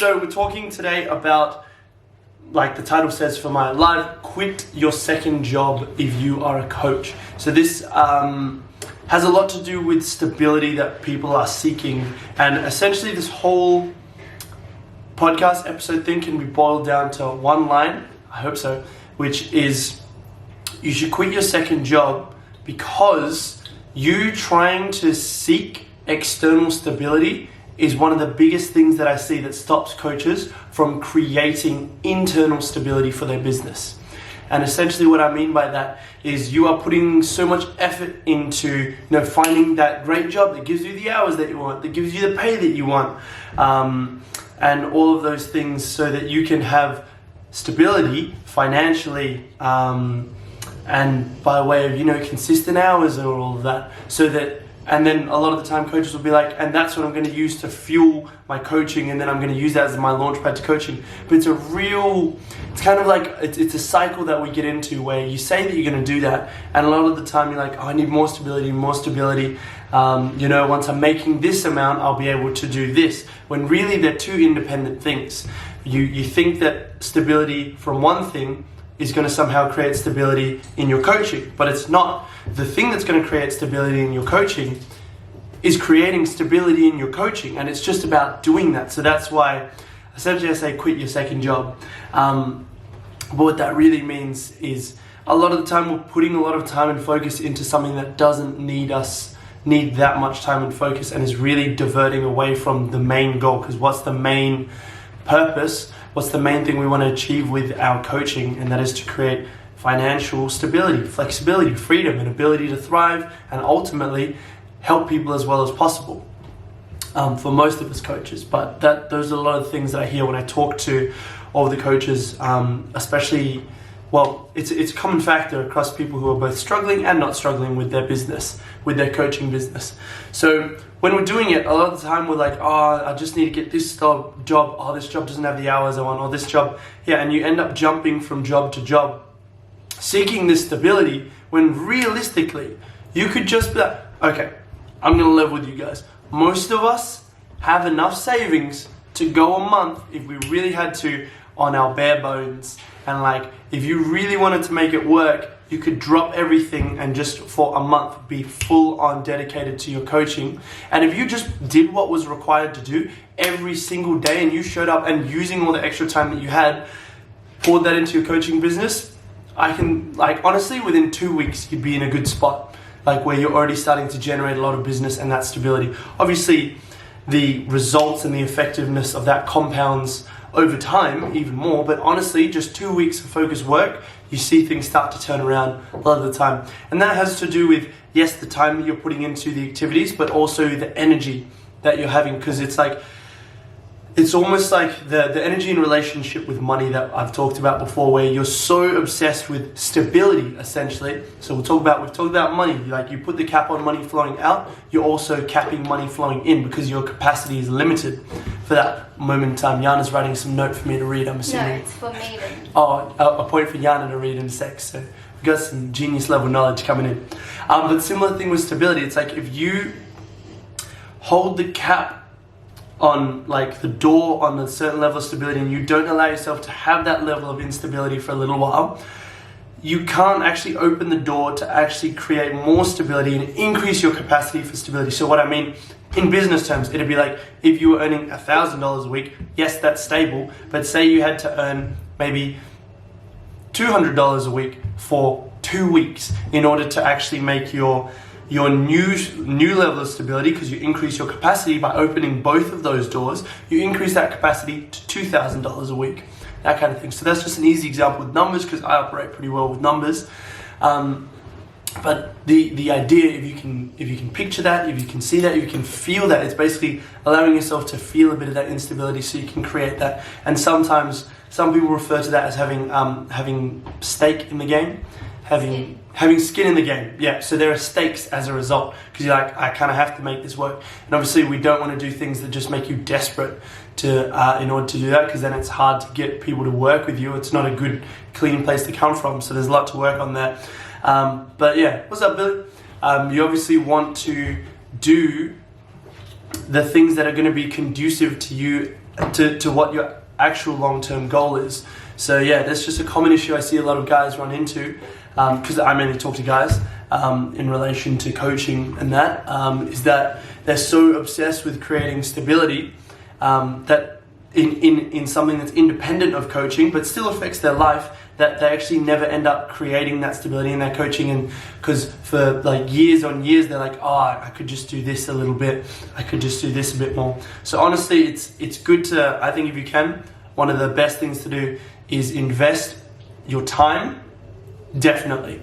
So we're talking today about, like the title says for my live, quit your second job if you are a coach. So this has a lot to do with stability that people are seeking, and essentially this whole podcast episode thing can be boiled down to one line, I hope so, which is you should quit your second job because you trying to seek external stability is one of the biggest things that I see that stops coaches from creating internal stability for their business. And essentially what I mean by that is you are putting so much effort into finding that great job that gives you the hours that you want, that gives you the pay that you want, and all of those things so that you can have stability financially, and by way of consistent hours and all of that, so that. And then a lot of the time coaches will be like, and that's what I'm going to use to fuel my coaching, and then I'm going to use that as my launch pad to coaching. But it's kind of like, it's a cycle that we get into where you say that you're going to do that, and a lot of the time you're like, oh, I need more stability. Once I'm making this amount, I'll be able to do this. When really they're two independent things. You think that stability from one thing is going to somehow create stability in your coaching, but it's not. The thing that's going to create stability in your coaching is creating stability in your coaching, and it's just about doing that. So that's why essentially I say quit your second job. But what that really means is a lot of the time we're putting a lot of time and focus into something that doesn't need that much time and focus, and is really diverting away from the main goal. Because what's the main purpose? What's the main thing we want to achieve with our coaching? And that is to create financial stability, flexibility, freedom, and ability to thrive, and ultimately help people as well as possible, for most of us coaches. But those are a lot of things that I hear when I talk to all the coaches, especially, well, it's a common factor across people who are both struggling and not struggling with their business, with their coaching business. So when we're doing it, a lot of the time we're like, oh, I just need to get this job. Oh, this job doesn't have the hours I want, or this job. Yeah, and you end up jumping from job to job, seeking this stability, when realistically, you could just be like, okay, I'm going to live with you guys. Most of us have enough savings to go a month if we really had to on our bare bones. And like, if you really wanted to make it work, you could drop everything and just for a month be full on dedicated to your coaching. And if you just did what was required to do every single day, and you showed up and using all the extra time that you had, poured that into your coaching business, I can, like, honestly, within 2 weeks, you'd be in a good spot, like where you're already starting to generate a lot of business and that stability. Obviously, the results and the effectiveness of that compounds over time even more, but honestly, just 2 weeks of focused work, you see things start to turn around a lot of the time. And that has to do with, yes, the time that you're putting into the activities, but also the energy that you're having, because it's almost like the energy in relationship with money that I've talked about before, where you're so obsessed with stability, essentially. So we've talked about money. Like, you put the cap on money flowing out, you're also capping money flowing in, because your capacity is limited for that moment in time. Yana's writing some note for me to read, I'm assuming. No, it's for me. Oh, a point for Yana to read in a sec. So we've got some genius level knowledge coming in. But similar thing with stability. It's like, if you hold the cap on, like, the door on a certain level of stability, and you don't allow yourself to have that level of instability for a little while, you can't actually open the door to actually create more stability and increase your capacity for stability. So what I mean, in business terms, it'd be like, if you were earning $1,000 a week, yes, that's stable, but say you had to earn maybe $200 a week for 2 weeks in order to actually make your new level of stability, because you increase your capacity by opening both of those doors. You increase that capacity to $2,000 a week, that kind of thing. So that's just an easy example with numbers, because I operate pretty well with numbers. But the idea, if you can picture that, if you can see that, if you can feel that, it's basically allowing yourself to feel a bit of that instability so you can create that. And sometimes some people refer to that as having stake in the game, having skin in the game. Yeah, so there are stakes as a result, because you're like, I kind of have to make this work. And obviously we don't want to do things that just make you desperate in order to do that, because then it's hard to get people to work with you. It's not a good, clean place to come from. So there's a lot to work on there. But yeah, what's up, Billy? You obviously want to do the things that are going to be conducive to you to what your actual long-term goal is. So yeah, that's just a common issue I see a lot of guys run into, because I mainly talk to guys in relation to coaching, and that is that they're so obsessed with creating stability that in something that's independent of coaching but still affects their life, that they actually never end up creating that stability in their coaching. And because for like years on years they're like, oh, I could just do this a little bit, I could just do this a bit more. So honestly, it's good to, I think if you can, one of the best things to do is invest your time. Definitely.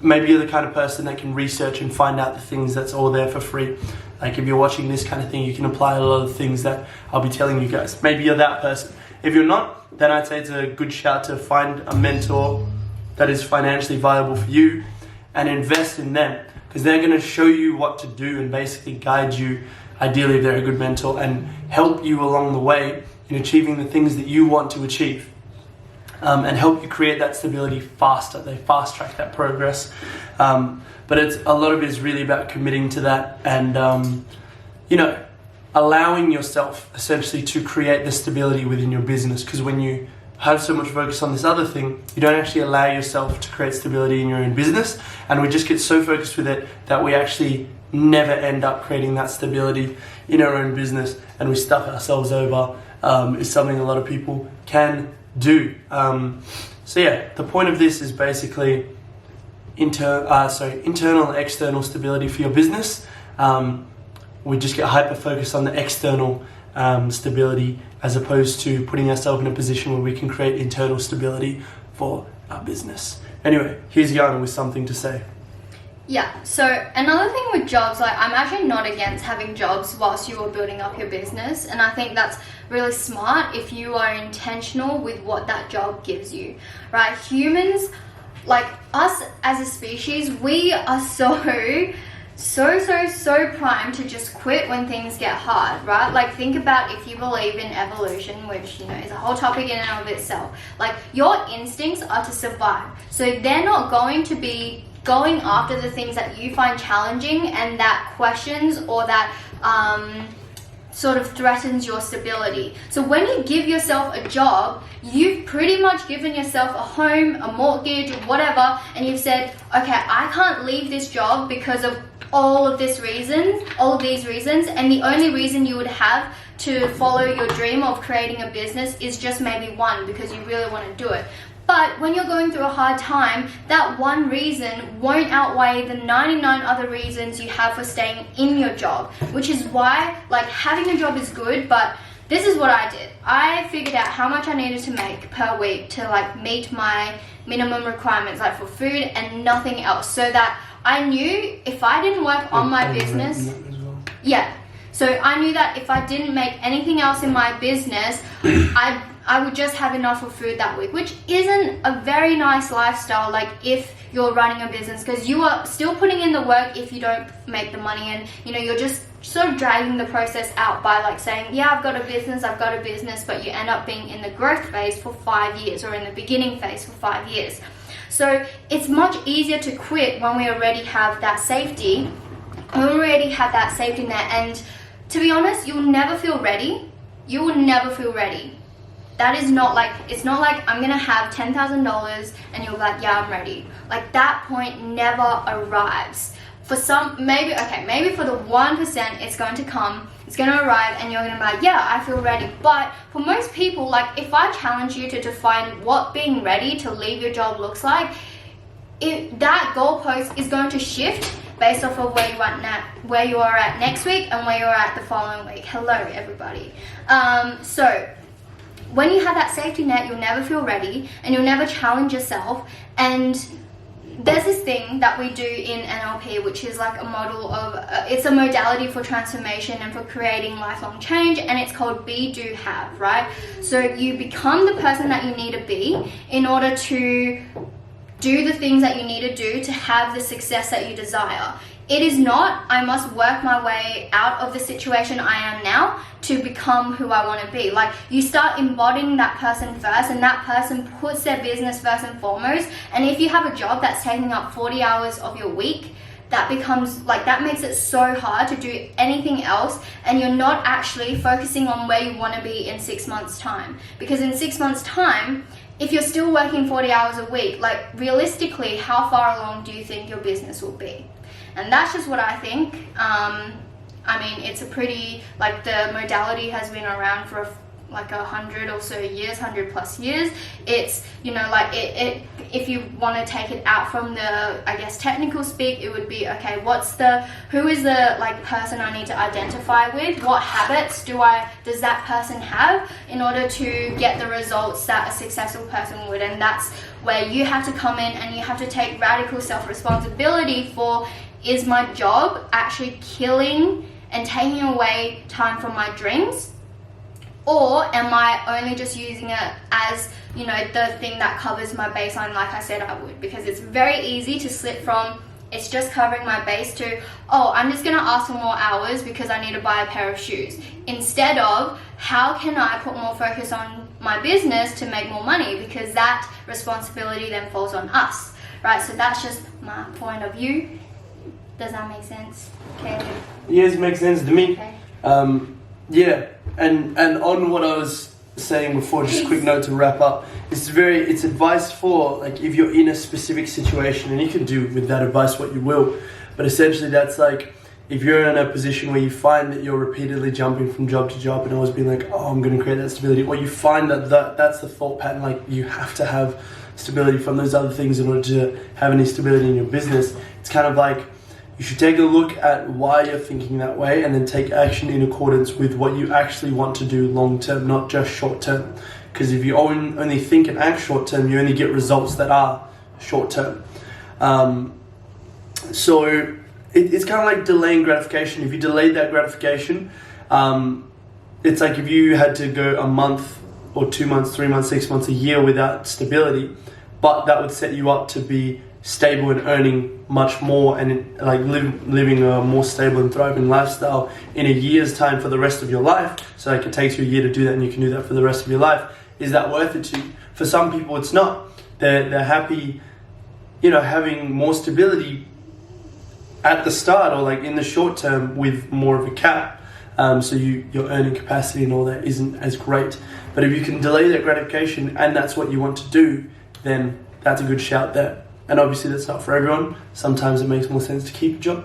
Maybe you're the kind of person that can research and find out the things that's all there for free. Like if you're watching this kind of thing, you can apply a lot of things that I'll be telling you guys. Maybe you're that person. If you're not, then I'd say it's a good shout to find a mentor that is financially viable for you and invest in them, because they're going to show you what to do and basically guide you, ideally if they're a good mentor, and help you along the way in achieving the things that you want to achieve. And help you create that stability faster. They fast track that progress. But a lot of it is really about committing to that and, allowing yourself essentially to create the stability within your business. Because when you have so much focus on this other thing, you don't actually allow yourself to create stability in your own business. And we just get so focused with it that we actually never end up creating that stability in our own business, and we stuff ourselves over. Is something a lot of people can do. So yeah, the point of this is basically internal and external stability for your business. We just get hyper focused on the external stability as opposed to putting ourselves in a position where we can create internal stability for our business. Anyway, here's Jan with something to say. Yeah, so another thing with jobs, like I'm actually not against having jobs whilst you are building up your business, and I think that's really smart if you are intentional with what that job gives you, right? Humans, like us as a species, we are so primed to just quit when things get hard, right? Like think about if you believe in evolution, which is a whole topic in and of itself. Like your instincts are to survive, so they're not going to be going after the things that you find challenging and that questions or that sort of threatens your stability. So when you give yourself a job, you've pretty much given yourself a home, a mortgage, or whatever, and you've said, okay, I can't leave this job because of all of these reasons, and the only reason you would have to follow your dream of creating a business is just maybe one, because you really want to do it. But when you're going through a hard time, that one reason won't outweigh the 99 other reasons you have for staying in your job, which is why, like, having a job is good, but this is what I did. I figured out how much I needed to make per week to, like, meet my minimum requirements, like, for food and nothing else, so that I knew if I didn't work on my business, so I knew that if I didn't make anything else in my business, I would just have enough for food that week, which isn't a very nice lifestyle, like if you're running a business, because you are still putting in the work if you don't make the money, and you're just sort of dragging the process out by like saying, yeah, I've got a business, but you end up being in the growth phase for 5 years or in the beginning phase for 5 years. So it's much easier to quit when we already have that safety, net, and to be honest, you'll never feel ready. You will never feel ready. That is not like, it's not like I'm gonna have $10,000 and you'll be like, yeah, I'm ready. Like that point never arrives. For some, maybe for the 1%, it's going to come, it's going to arrive, and you're going to be like, yeah, I feel ready. But for most people, like if I challenge you to define what being ready to leave your job looks like, that goalpost is going to shift based off of where you are at next week and where you're at the following week. Hello, everybody. So when you have that safety net, you'll never feel ready and you'll never challenge yourself. And there's this thing that we do in NLP, which is like a model of, it's a modality for transformation and for creating lifelong change, and it's called be, do, have, right? So you become the person that you need to be in order to do the things that you need to do to have the success that you desire. It is not, I must work my way out of the situation I am now to become who I want to be. Like you start embodying that person first, and that person puts their business first and foremost. And if you have a job that's taking up 40 hours of your week, that becomes like, that makes it so hard to do anything else, and you're not actually focusing on where you want to be in 6 months time. Because in 6 months time, if you're still working 40 hours a week, like realistically, how far along do you think your business will be? And that's just what I think. I mean, it's a pretty, like, the modality has been around for like 100 or so years, 100+ years. It's, you know, like it if you want to take it out from the, I guess, technical speak, it would be, okay, who is the like person I need to identify with? What habits does that person have in order to get the results that a successful person would? And that's where you have to come in and you have to take radical self-responsibility for, is my job actually killing and taking away time from my dreams? Or am I only just using it as, you know, the thing that covers my baseline like I said I would? Because it's very easy to slip from, it's just covering my base, to, oh, I'm just going to ask for more hours because I need to buy a pair of shoes. Instead of, how can I put more focus on my business to make more money? Because that responsibility then falls on us, right? So that's just my point of view. Does that make sense? Okay. Yes, it makes sense to me. Okay. Yeah, and on what I was saying before, just a quick note to wrap up. It's advice for, like, if you're in a specific situation, and you can do with that advice what you will, but essentially that's like, if you're in a position where you find that you're repeatedly jumping from job to job and always being like, oh, I'm going to create that stability, or you find that's the thought pattern, like you have to have stability from those other things in order to have any stability in your business. It's kind of like, you should take a look at why you're thinking that way and then take action in accordance with what you actually want to do long term, not just short term. Because if you only think and act short term, you only get results that are short term. So it's kind of like delaying gratification. If you delayed that gratification, it's like if you had to go a month or 2 months, 3 months, 6 months, a year without stability, but that would set you up to be stable and earning much more and like living a more stable and thriving lifestyle in a year's time for the rest of your life. So like it takes you a year to do that and you can do that for the rest of your life. Is that worth it to you? For some people it's not. They're happy, you know, having more stability at the start or like in the short term with more of a cap. So your earning capacity and all that isn't as great. But if you can delay that gratification and that's what you want to do, then that's a good shout there. And obviously that's not for everyone. Sometimes it makes more sense to keep a job.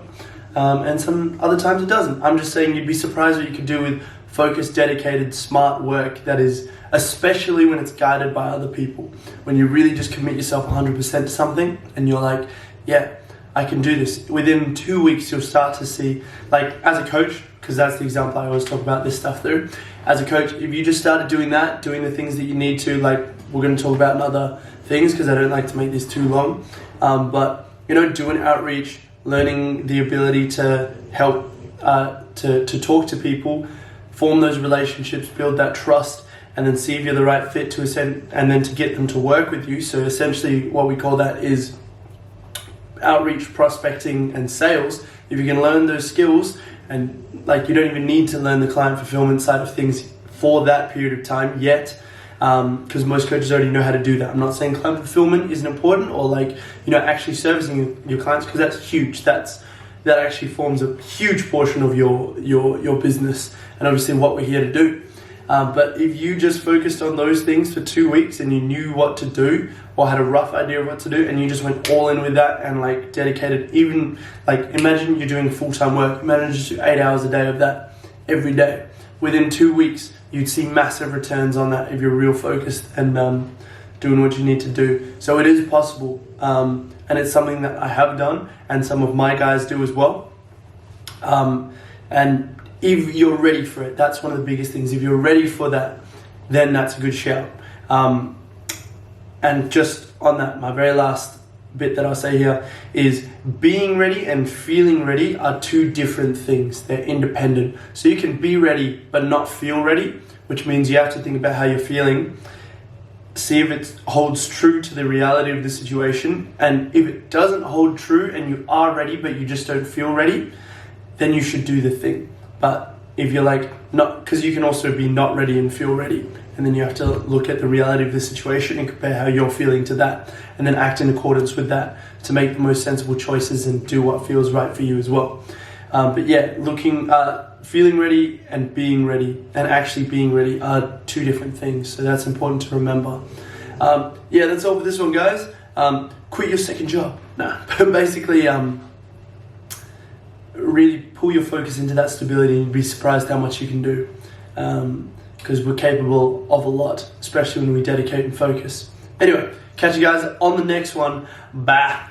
And some other times it doesn't. I'm just saying you'd be surprised what you could do with focused, dedicated, smart work that is, especially when it's guided by other people. When you really just commit yourself 100% to something and you're like, yeah, I can do this. Within 2 weeks you'll start to see, like as a coach, because that's the example I always talk about this stuff through. As a coach, if you just started doing that, doing the things that you need to, like we're going to talk about in other things because I don't like to make this too long, but you know, do an outreach, learning the ability to help to talk to people, form those relationships, build that trust, and then see if you're the right fit to ascend, and then to get them to work with you. So essentially what we call that is outreach, prospecting, and sales. If you can learn those skills, and like you don't even need to learn the client fulfillment side of things for that period of time yet, because most coaches already know how to do that. I'm not saying client fulfillment isn't important, or like, you know, actually servicing your clients, because that's huge. That actually forms a huge portion of your business, and obviously what we're here to do. But if you just focused on those things for 2 weeks and you knew what to do or had a rough idea of what to do and you just went all in with that and like dedicated, even like imagine you're doing full-time work, imagine just do 8 hours a day of that every day. Within 2 weeks, you'd see massive returns on that if you're real focused and doing what you need to do. So it is possible, and it's something that I have done and some of my guys do as well. And if you're ready for it, that's one of the biggest things. If you're ready for that, then that's a good shout. And just on that, my very last bit that I'll say here is being ready and feeling ready are two different things. They're independent. So you can be ready but not feel ready, which means you have to think about how you're feeling, see if it holds true to the reality of the situation, and if it doesn't hold true and you are ready but you just don't feel ready, then you should do the thing. But if you're like not, because you can also be not ready and feel ready, and then you have to look at the reality of the situation and compare how you're feeling to that, and then act in accordance with that to make the most sensible choices and do what feels right for you as well. But yeah, feeling ready and being ready and actually being ready are two different things, so that's important to remember. Yeah, that's all for this one, guys. Quit your second job. Nah, but basically, really pull your focus into that stability, and you'd be surprised how much you can do. Because we're capable of a lot, especially when we dedicate and focus. Anyway, catch you guys on the next one. Bye.